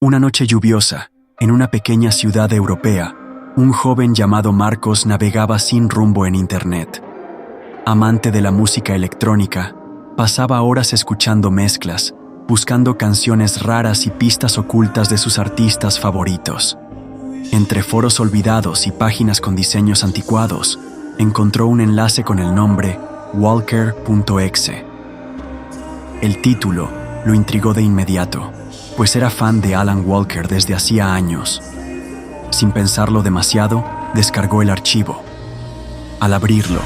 Una noche lluviosa, en una pequeña ciudad europea, un joven llamado Marcos navegaba sin rumbo en Internet. Amante de la música electrónica, pasaba horas escuchando mezclas, buscando canciones raras y pistas ocultas de sus artistas favoritos. Entre foros olvidados y páginas con diseños anticuados, encontró un enlace con el nombre Walker.exe. El título lo intrigó de inmediato, pues era fan de Alan Walker desde hacía años. Sin pensarlo demasiado, descargó el archivo. Al abrirlo,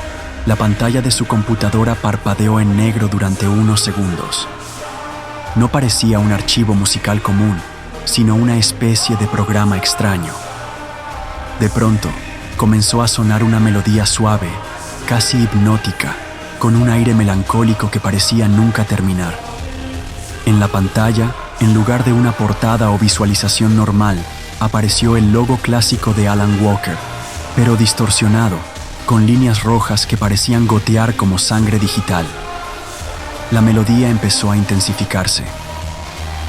la pantalla de su computadora parpadeó en negro durante unos segundos. No parecía un archivo musical común, sino una especie de programa extraño. De pronto, comenzó a sonar una melodía suave, casi hipnótica, con un aire melancólico que parecía nunca terminar. En la pantalla, en lugar de una portada o visualización normal, apareció el logo clásico de Alan Walker, pero distorsionado, con líneas rojas que parecían gotear como sangre digital. La melodía empezó a intensificarse.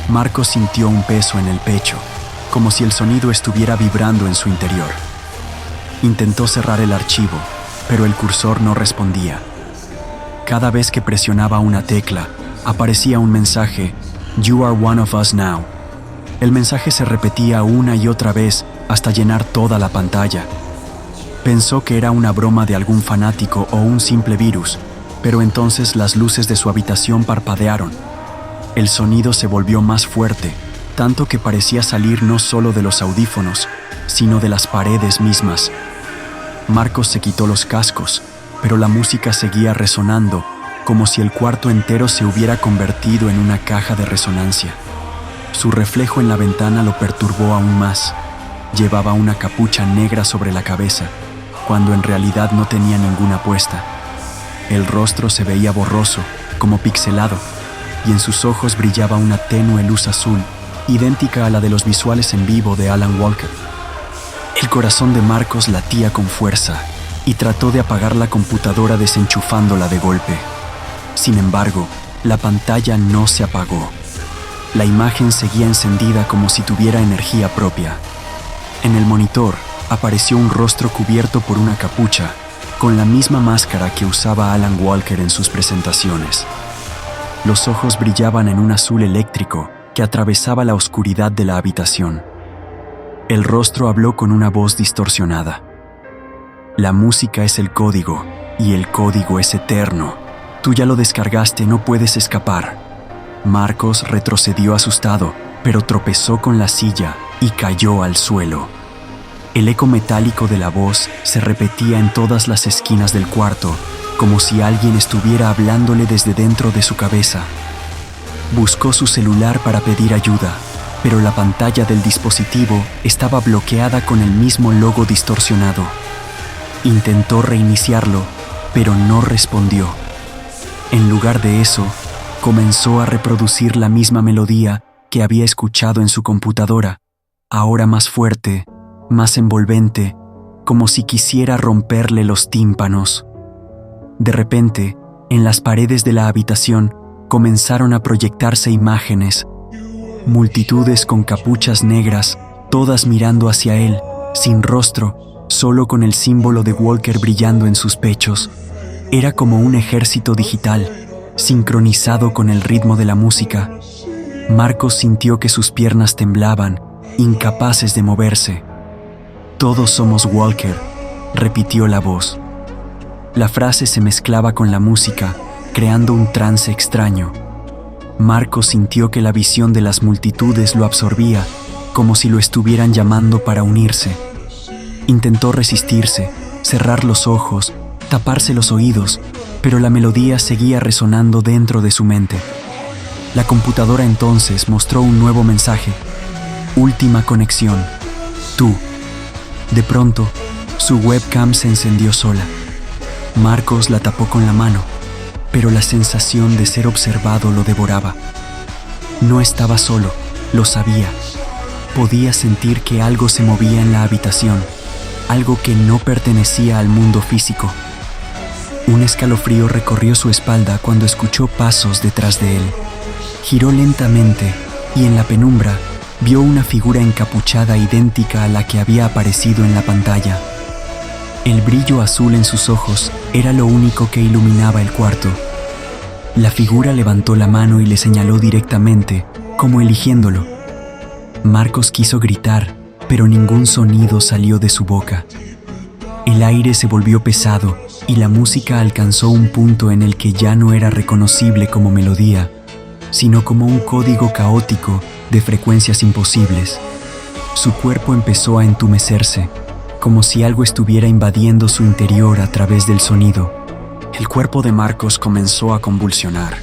Marcos sintió un peso en el pecho, como si el sonido estuviera vibrando en su interior. Intentó cerrar el archivo, pero el cursor no respondía. Cada vez que presionaba una tecla, aparecía un mensaje: "You are one of us now". El mensaje se repetía una y otra vez hasta llenar toda la pantalla. Pensó que era una broma de algún fanático o un simple virus, pero entonces las luces de su habitación parpadearon. El sonido se volvió más fuerte, tanto que parecía salir no solo de los audífonos, sino de las paredes mismas. Marcos se quitó los cascos, pero la música seguía resonando, como si el cuarto entero se hubiera convertido en una caja de resonancia. Su reflejo en la ventana lo perturbó aún más. Llevaba una capucha negra sobre la cabeza, cuando en realidad no tenía ninguna puesta. El rostro se veía borroso, como pixelado, y en sus ojos brillaba una tenue luz azul, idéntica a la de los visuales en vivo de Alan Walker. El corazón de Marcos latía con fuerza, y trató de apagar la computadora desenchufándola de golpe. Sin embargo, la pantalla no se apagó. La imagen seguía encendida como si tuviera energía propia. En el monitor apareció un rostro cubierto por una capucha, con la misma máscara que usaba Alan Walker en sus presentaciones. Los ojos brillaban en un azul eléctrico que atravesaba la oscuridad de la habitación. El rostro habló con una voz distorsionada. "La música es el código, y el código es eterno. Tú ya lo descargaste, no puedes escapar". Marcos retrocedió asustado, pero tropezó con la silla y cayó al suelo. El eco metálico de la voz se repetía en todas las esquinas del cuarto, como si alguien estuviera hablándole desde dentro de su cabeza. Buscó su celular para pedir ayuda, pero la pantalla del dispositivo estaba bloqueada con el mismo logo distorsionado. Intentó reiniciarlo, pero no respondió. En lugar de eso, comenzó a reproducir la misma melodía que había escuchado en su computadora, ahora más fuerte, más envolvente, como si quisiera romperle los tímpanos. De repente, en las paredes de la habitación comenzaron a proyectarse imágenes, multitudes con capuchas negras, todas mirando hacia él, sin rostro, solo con el símbolo de Walker brillando en sus pechos. Era como un ejército digital, sincronizado con el ritmo de la música. Marcos sintió que sus piernas temblaban, incapaces de moverse. "Todos somos Walker", repitió la voz. La frase se mezclaba con la música, creando un trance extraño. Marcos sintió que la visión de las multitudes lo absorbía, como si lo estuvieran llamando para unirse. Intentó resistirse, cerrar los ojos, taparse los oídos, pero la melodía seguía resonando dentro de su mente. La computadora entonces mostró un nuevo mensaje: "Última conexión. Tú". De pronto, su webcam se encendió sola. Marcos la tapó con la mano, pero la sensación de ser observado lo devoraba. No estaba solo, lo sabía. Podía sentir que algo se movía en la habitación, algo que no pertenecía al mundo físico. Un escalofrío recorrió su espalda cuando escuchó pasos detrás de él. Giró lentamente y en la penumbra vio una figura encapuchada idéntica a la que había aparecido en la pantalla. El brillo azul en sus ojos era lo único que iluminaba el cuarto. La figura levantó la mano y le señaló directamente, como eligiéndolo. Marcos quiso gritar, pero ningún sonido salió de su boca. El aire se volvió pesado y la música alcanzó un punto en el que ya no era reconocible como melodía, sino como un código caótico de frecuencias imposibles. Su cuerpo empezó a entumecerse, como si algo estuviera invadiendo su interior a través del sonido. El cuerpo de Marcos comenzó a convulsionar.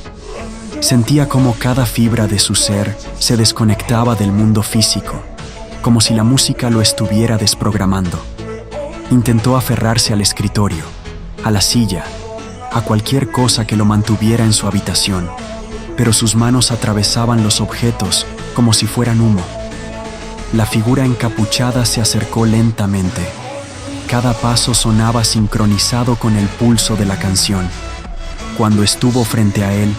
Sentía como cada fibra de su ser se desconectaba del mundo físico, como si la música lo estuviera desprogramando. Intentó aferrarse al escritorio, a la silla, a cualquier cosa que lo mantuviera en su habitación, pero sus manos atravesaban los objetos como si fueran humo. La figura encapuchada se acercó lentamente. Cada paso sonaba sincronizado con el pulso de la canción. Cuando estuvo frente a él,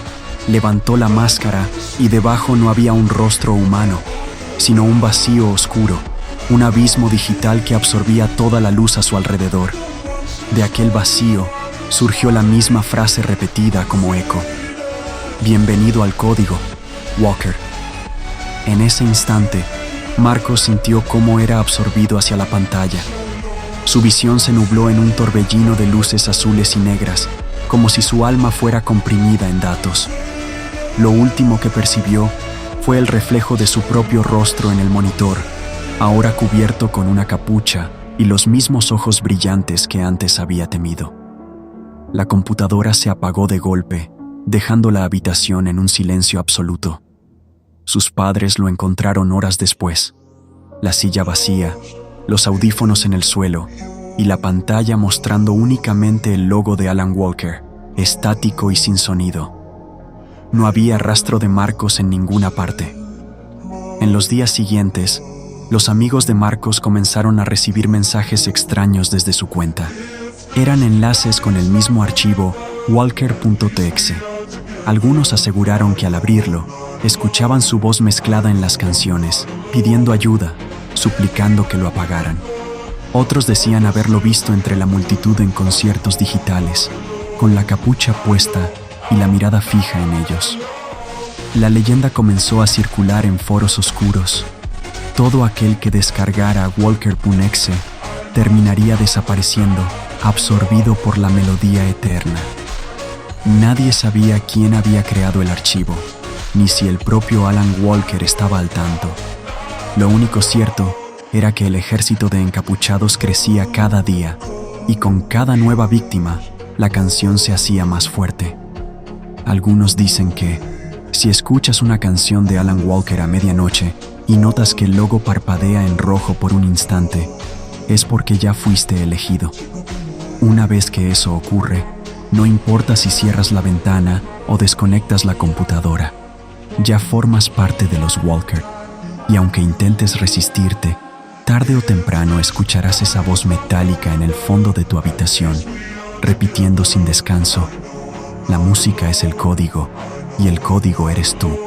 levantó la máscara y debajo no había un rostro humano, sino un vacío oscuro, un abismo digital que absorbía toda la luz a su alrededor. De aquel vacío surgió la misma frase repetida como eco. Bienvenido al código, Walker. En ese instante, Marcos sintió cómo era absorbido hacia la pantalla. Su visión se nubló en un torbellino de luces azules y negras, como si su alma fuera comprimida en datos. Lo último que percibió fue el reflejo de su propio rostro en el monitor, ahora cubierto con una capucha y los mismos ojos brillantes que antes había temido. La computadora se apagó de golpe, dejando la habitación en un silencio absoluto. Sus padres lo encontraron horas después, la silla vacía, los audífonos en el suelo y la pantalla mostrando únicamente el logo de Alan Walker, estático y sin sonido. No había rastro de Marcos en ninguna parte. En los días siguientes, los amigos de Marcos comenzaron a recibir mensajes extraños desde su cuenta. Eran enlaces con el mismo archivo walker.txt. Algunos aseguraron que al abrirlo, escuchaban su voz mezclada en las canciones, pidiendo ayuda, suplicando que lo apagaran. Otros decían haberlo visto entre la multitud en conciertos digitales, con la capucha puesta y la mirada fija en ellos. La leyenda comenzó a circular en foros oscuros. Todo aquel que descargara walker.exe terminaría desapareciendo, absorbido por la melodía eterna. Nadie sabía quién había creado el archivo, ni si el propio Alan Walker estaba al tanto. Lo único cierto era que el ejército de encapuchados crecía cada día, y con cada nueva víctima, la canción se hacía más fuerte. Algunos dicen que, si escuchas una canción de Alan Walker a medianoche y notas que el logo parpadea en rojo por un instante, es porque ya fuiste elegido. Una vez que eso ocurre, no importa si cierras la ventana o desconectas la computadora, ya formas parte de los Walker, y aunque intentes resistirte, tarde o temprano escucharás esa voz metálica en el fondo de tu habitación, repitiendo sin descanso: la música es el código, y el código eres tú.